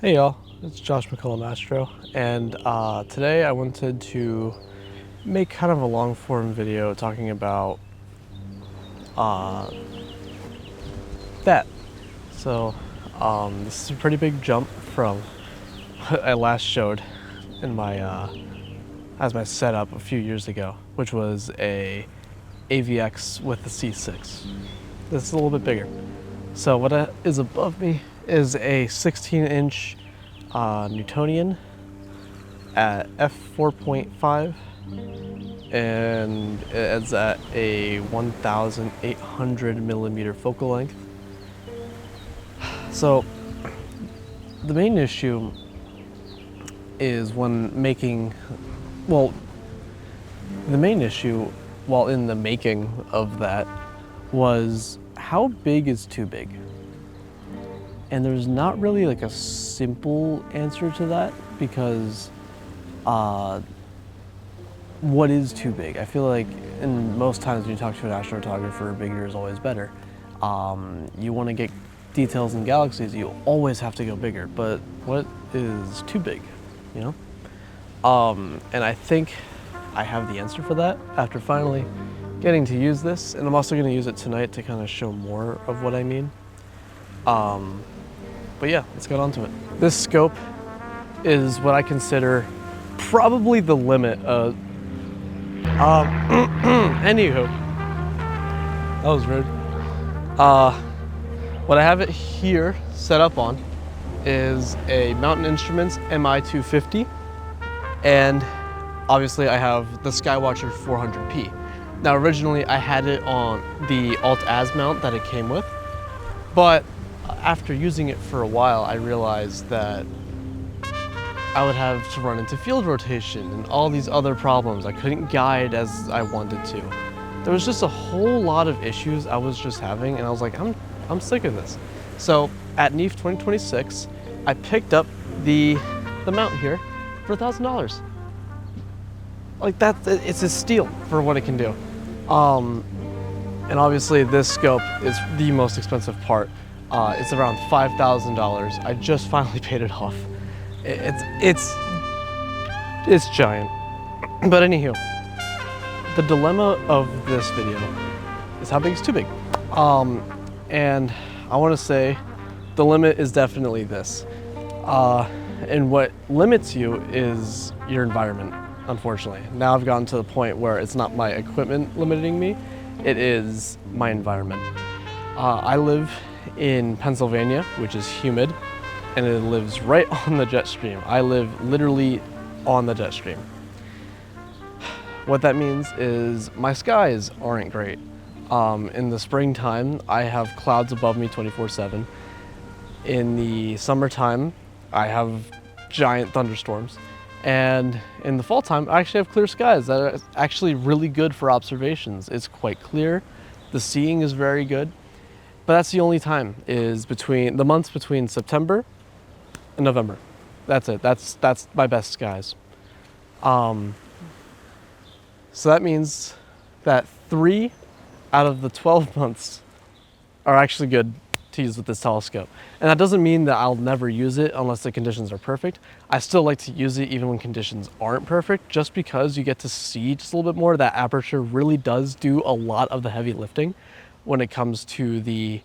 Hey y'all, it's Josh McCullum Astro, and today I wanted to make kind of a long form video talking about that. So this is a pretty big jump from what I last showed in my as my setup a few years ago, which was a AVX with the C6. This is a little bit bigger. So what is above me is a 16-inch Newtonian at f4.5, and it's at a 1,800 millimeter focal length. So the main issue is when making, well, the main issue while in the making of that was how big is too big? And there's not really like a simple answer to that because what is too big? I feel like in most times when you talk to an astrophotographer, bigger is always better. You want to get details in galaxies, you always have to go bigger, but what is too big, you know? And I think I have the answer for that after finally getting to use this, and I'm also going to use it tonight to kind of show more of what I mean. But yeah, let's get on to it. This scope is what I consider probably the limit of, anywho, that was rude. What I have it here set up on is a Mountain Instruments MI250, and obviously I have the Skywatcher 400p. Now originally I had it on the Alt-Az mount that it came with, but after using it for a while I realized that I would have to run into field rotation and all these other problems. I couldn't guide as I wanted to. There was just a whole lot of issues I was just having, and I was like, I'm sick of this. So at NEF 2026, I picked up the mount here for $1,000. Like it's a steal for what it can do. And obviously this scope is the most expensive part. It's around $5,000. I just finally paid it off. It's giant. But anywho, the dilemma of this video is how big is too big. And I want to say the limit is definitely this. And what limits you is your environment. Unfortunately, now I've gotten to the point where it's not my equipment limiting me, it is my environment. I live in Pennsylvania, which is humid, and it lives right on the jet stream. I live literally on the jet stream. What that means is my skies aren't great. In the springtime, I have clouds above me 24/7. In the summertime, I have giant thunderstorms. And in the fall time, I actually have clear skies that are actually really good for observations. It's quite clear. The seeing is very good. But that's the only time, is between the months between September and November. That's it. That's my best skies. So that means that 3 out of the 12 months are actually good to use with this telescope. And that doesn't mean that I'll never use it unless the conditions are perfect. I still like to use it even when conditions aren't perfect, just because you get to see just a little bit more. That aperture really does do a lot of the heavy lifting when it comes to the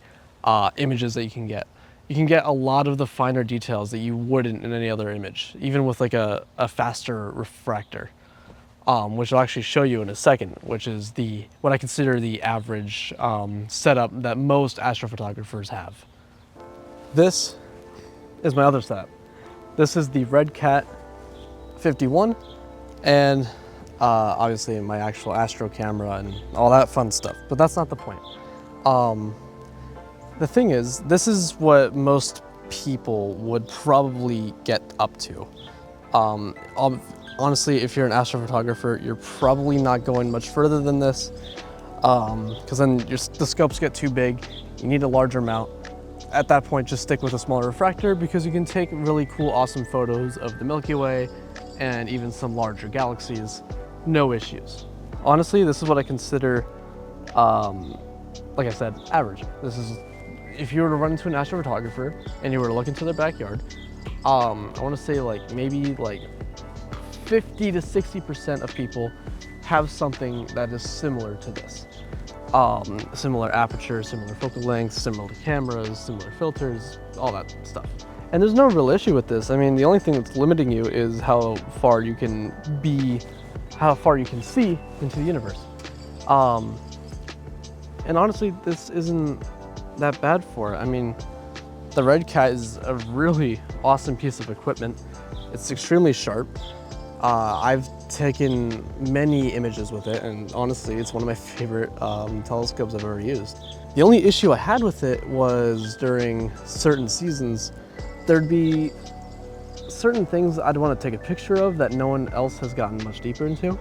images that you can get. You can get a lot of the finer details that you wouldn't in any other image, even with like a faster refractor. Which I'll actually show you in a second, which is what I consider the average setup that most astrophotographers have. This is my other setup. This is the Red Cat 51, and obviously my actual astro camera and all that fun stuff, but that's not the point. The thing is, this is what most people would probably get up to. Honestly, if you're an astrophotographer, you're probably not going much further than this, because then the scopes get too big. You need a larger mount. At that point, just stick with a smaller refractor, because you can take really cool, awesome photos of the Milky Way and even some larger galaxies, no issues. Honestly, this is what I consider, like I said, average. This is, if you were to run into an astrophotographer and you were to look into their backyard, I want to say like maybe like 50 to 60% of people have something that is similar to this. Similar aperture, similar focal length, similar cameras, similar filters, all that stuff. And there's no real issue with this. I mean, the only thing that's limiting you is how far you can see into the universe. And honestly, this isn't that bad for it. I mean, the Red Cat is a really awesome piece of equipment. It's extremely sharp. I've taken many images with it, and honestly, it's one of my favorite telescopes I've ever used. The only issue I had with it was during certain seasons, there'd be certain things I'd want to take a picture of that no one else has gotten much deeper into.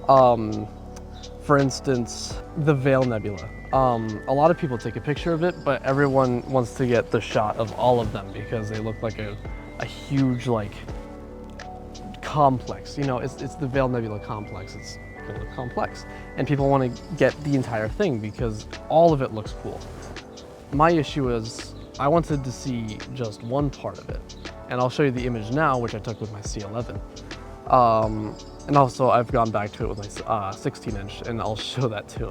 For instance, the Veil Nebula. A lot of people take a picture of it, but everyone wants to get the shot of all of them because they look like a huge, like, complex. You know, it's the Veil Nebula complex. It's kind of complex, and people want to get the entire thing because all of it looks cool. My issue is I wanted to see just one part of it, and I'll show you the image now, which I took with my C11. And also I've gone back to it with my 16-inch, and I'll show that too.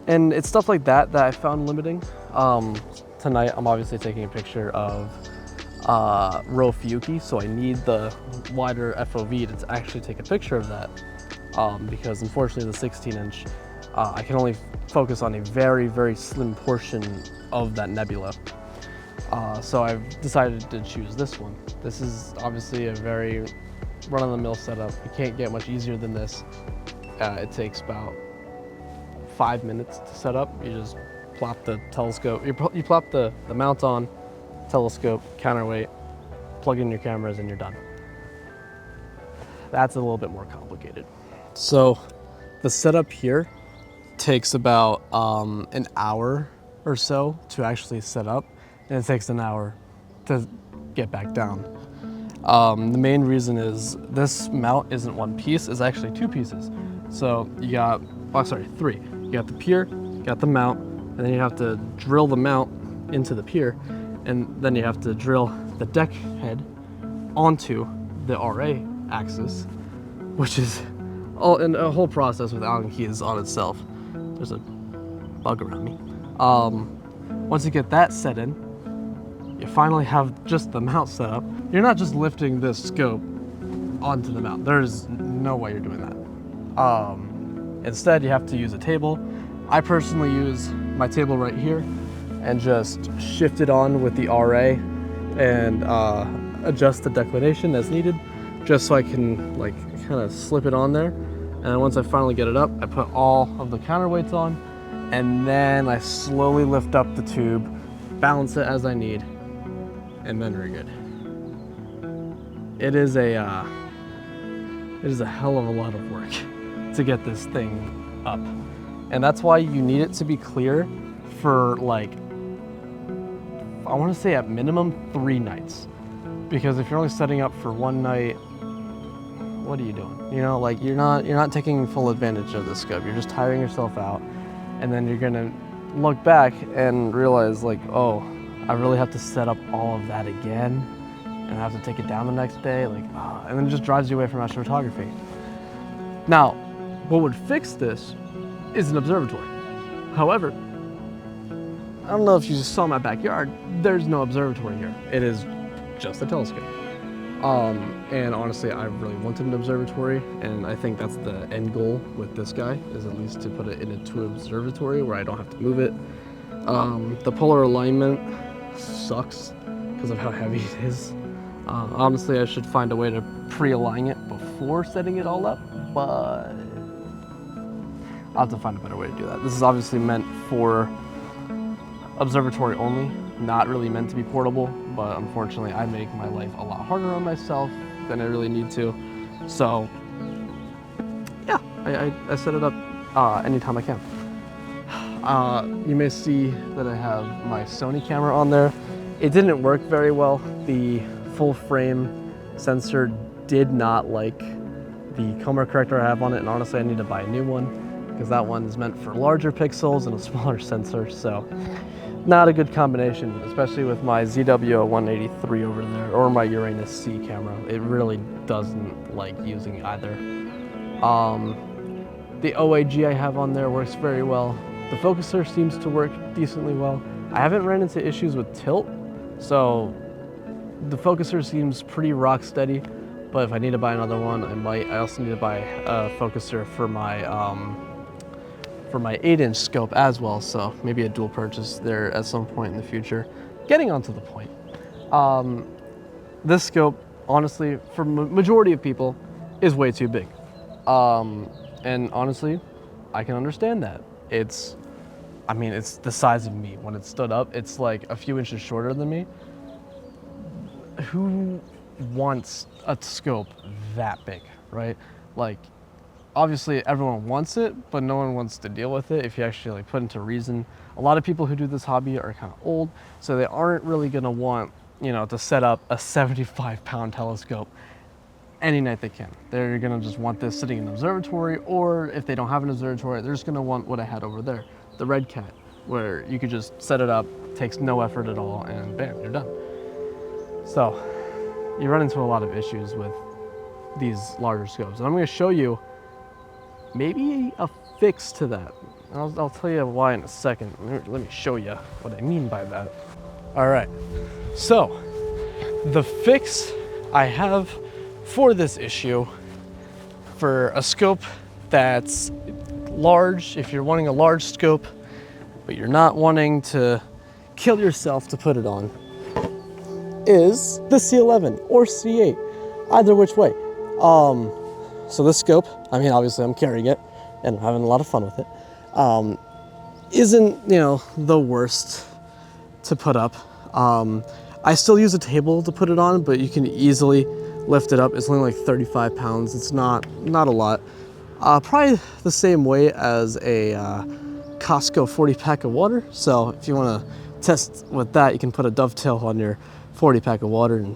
And it's stuff like that that I found limiting. Tonight I'm obviously taking a picture of Rho Fiuchi, so I need the wider FOV to actually take a picture of that, because unfortunately the 16-inch, I can only focus on a very, very slim portion of that nebula. So I've decided to choose this one. This is obviously a very run-of-the-mill setup. You can't get much easier than this. It takes about 5 minutes to set up. You just plop the telescope, you plop the mount on, telescope, counterweight, plug in your cameras, and you're done. That's a little bit more complicated. So the setup here takes about an hour or so to actually set up, and it takes an hour to get back down. The main reason is this mount isn't one piece, it's actually two pieces. So you got, oh sorry, three. You got the pier, you got the mount, and then you have to drill the mount into the pier, and then you have to drill the deck head onto the RA axis, which is a whole process with Allen keys on itself. There's a bug around me. Once you get that set in, you finally have just the mount set up. You're not just lifting this scope onto the mount. There's no way you're doing that. Instead, you have to use a table. I personally use my table right here and just shift it on with the RA and adjust the declination as needed, just so I can like kind of slip it on there. And then once I finally get it up, I put all of the counterweights on, and then I slowly lift up the tube, balance it as I need, and then we're good. It is a hell of a lot of work to get this thing up. And that's why you need it to be clear for like, I want to say at minimum 3 nights. Because if you're only setting up for one night, what are you doing? You know, like you're not taking full advantage of this scope. You're just tiring yourself out, and then you're gonna look back and realize like, oh, I really have to set up all of that again, and I have to take it down the next day, like, and then it just drives you away from astrophotography. Now, what would fix this is an observatory. However, I don't know if you just saw my backyard, there's no observatory here. It is just a telescope. And honestly, I really wanted an observatory, and I think that's the end goal with this guy, is at least to put it into an observatory where I don't have to move it. The polar alignment sucks because of how heavy it is. Honestly, I should find a way to pre-align it before setting it all up, but I'll have to find a better way to do that. This is obviously meant for observatory only, not really meant to be portable, but unfortunately I make my life a lot harder on myself than I really need to. So yeah, I set it up anytime I can. You may see that I have my Sony camera on there. It didn't work very well. The full frame sensor did not like the coma corrector I have on it, and honestly I need to buy a new one because that one is meant for larger pixels and a smaller sensor. So not a good combination, especially with my ZWO 183 over there, or my Uranus C camera. It really doesn't like using either. The OAG I have on there works very well. The focuser seems to work decently well. I haven't ran into issues with tilt, so the focuser seems pretty rock steady, but if I need to buy another one, I might. I also need to buy a focuser for my 8-inch scope as well, so maybe a dual purchase there at some point in the future. Getting onto the point, this scope, honestly, for majority of people, is way too big. And honestly, I can understand that. It's the size of me. When it stood up, it's like a few inches shorter than me. Who wants a scope that big, right? Like, obviously everyone wants it, but no one wants to deal with it if you actually like put into reason. A lot of people who do this hobby are kind of old, so they aren't really gonna want, you know, to set up a 75-pound telescope any night they can. They're gonna just want this sitting in an observatory, or if they don't have an observatory, they're just gonna want what I had over there, the Red Cat, where you could just set it up, takes no effort at all, and bam, you're done. So you run into a lot of issues with these larger scopes, and I'm gonna show you maybe a fix to that. I'll tell you why in a second. Let me show you what I mean by that. All right, so the fix I have for this issue, for a scope that's large, if you're wanting a large scope, but you're not wanting to kill yourself to put it on, is the C11 or C8, either which way. So this scope, I mean, obviously I'm carrying it and I'm having a lot of fun with it, isn't, you know, the worst to put up. I still use a table to put it on, but you can easily lift it up. It's only like 35 pounds. It's not a lot. Probably the same weight as a Costco 40 pack of water. So if you want to test with that, you can put a dovetail on your 40 pack of water and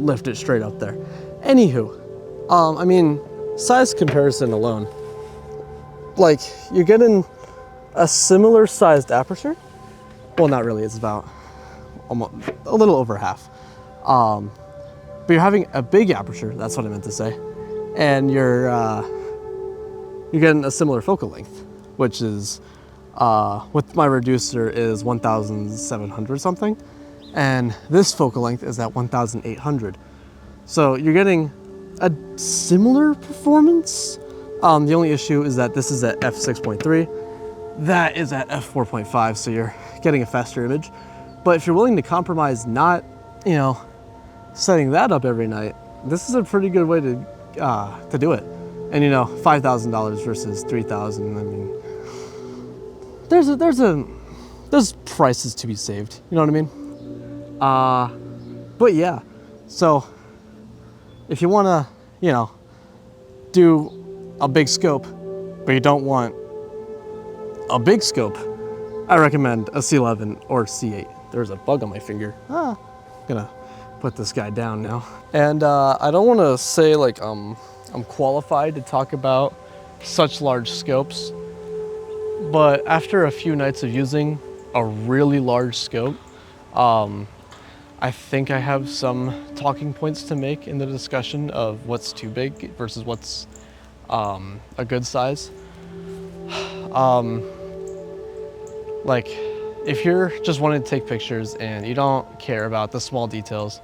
lift it straight up there. Anywho, I mean, size comparison alone, like you're getting a similar sized aperture. Well, not really, it's about almost a little over half. But you're having a big aperture, that's what I meant to say. And you're getting a similar focal length, which is, with my reducer is 1,700 something. And this focal length is at 1,800. So you're getting a similar performance. The only issue is that this is at f6.3, that is at f4.5, so you're getting a faster image. But if you're willing to compromise not, you know, setting that up every night, this is a pretty good way to do it. And you know, $5,000 versus $3,000. I mean, there's prices to be saved. You know what I mean? But yeah, so if you want to, you know, do a big scope, but you don't want a big scope, I recommend a C11 or C8. There's a bug on my finger. I'm gonna put this guy down now. And I don't want to say like I'm qualified to talk about such large scopes, but after a few nights of using a really large scope, I think I have some talking points to make in the discussion of what's too big versus what's a good size. Like, if you're just wanting to take pictures and you don't care about the small details,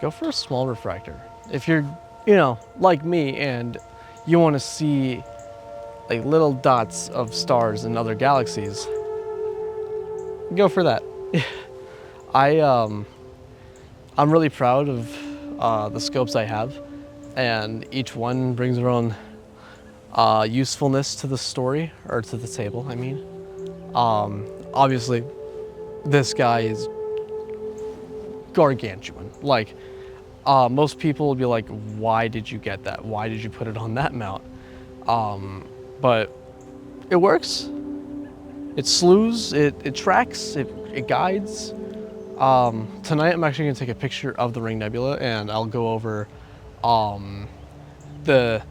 go for a small refractor. If you're, you know, like me and you want to see like little dots of stars in other galaxies, go for that. I'm really proud of the scopes I have, and each one brings their own usefulness to the story, or to the table, I mean. Obviously, this guy is gargantuan. Like, most people would be like, why did you get that? Why did you put it on that mount? But it works. It slews, it tracks, it guides. Tonight I'm actually gonna take a picture of the Ring Nebula, and I'll go over the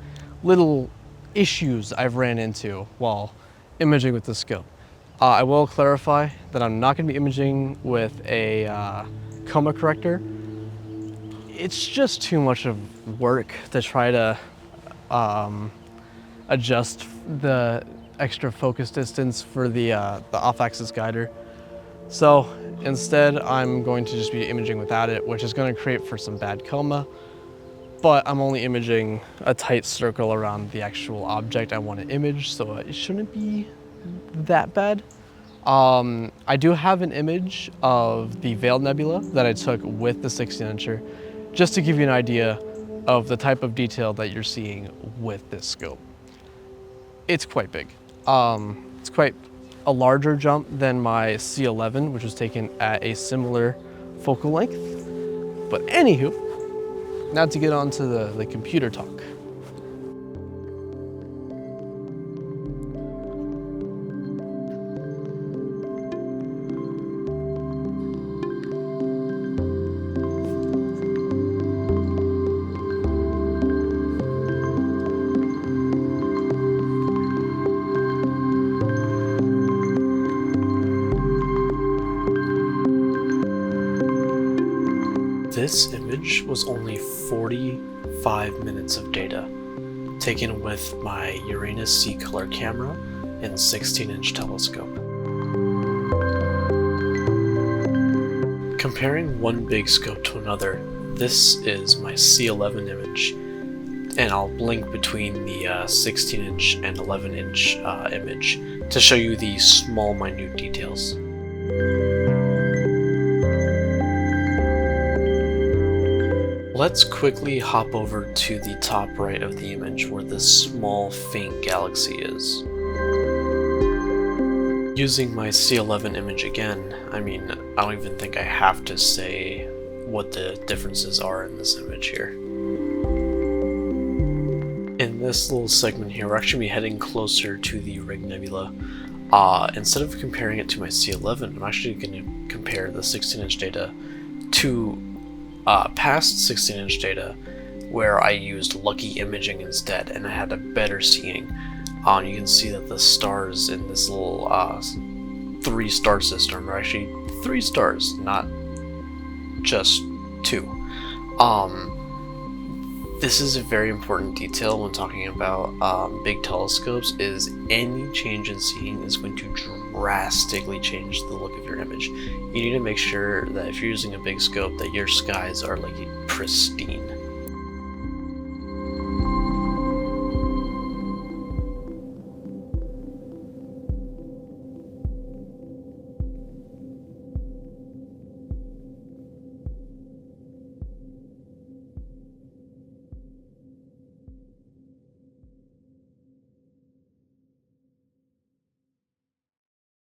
little issues I've ran into while imaging with the scope. I will clarify that I'm not going to be imaging with a coma corrector. It's just too much of work to try to adjust the extra focus distance for the off-axis guider. So instead, I'm going to just be imaging without it, which is going to create for some bad coma, but I'm only imaging a tight circle around the actual object I want to image, so it shouldn't be that bad. I do have an image of the Veiled Nebula that I took with the 16-incher, just to give you an idea of the type of detail that you're seeing with this scope. It's quite big. It's quite a larger jump than my C11, which was taken at a similar focal length. But anywho, now to get on to the computer talk. This image was only 45 minutes of data, taken with my Uranus C color camera and 16-inch telescope. Comparing one big scope to another, this is my C11 image, and I'll link between the 16-inch and 11-inch image to show you the small, minute details. Let's quickly hop over to the top right of the image where this small faint galaxy is. Using my C11 image again, I don't even think I have to say what the differences are in this image here. In this little segment here, we're actually heading closer to the Ring Nebula. Instead of comparing it to my C11, I'm actually going to compare the 16-inch data to past 16-inch data where I used lucky imaging instead, and I had a better seeing. You can see that the stars in this little 3-star system are actually 3 stars, not just 2. This is a very important detail when talking about big telescopes, is any change in seeing is going to drastically change the look of your image. You need to make sure that if you're using a big scope that your skies are like pristine.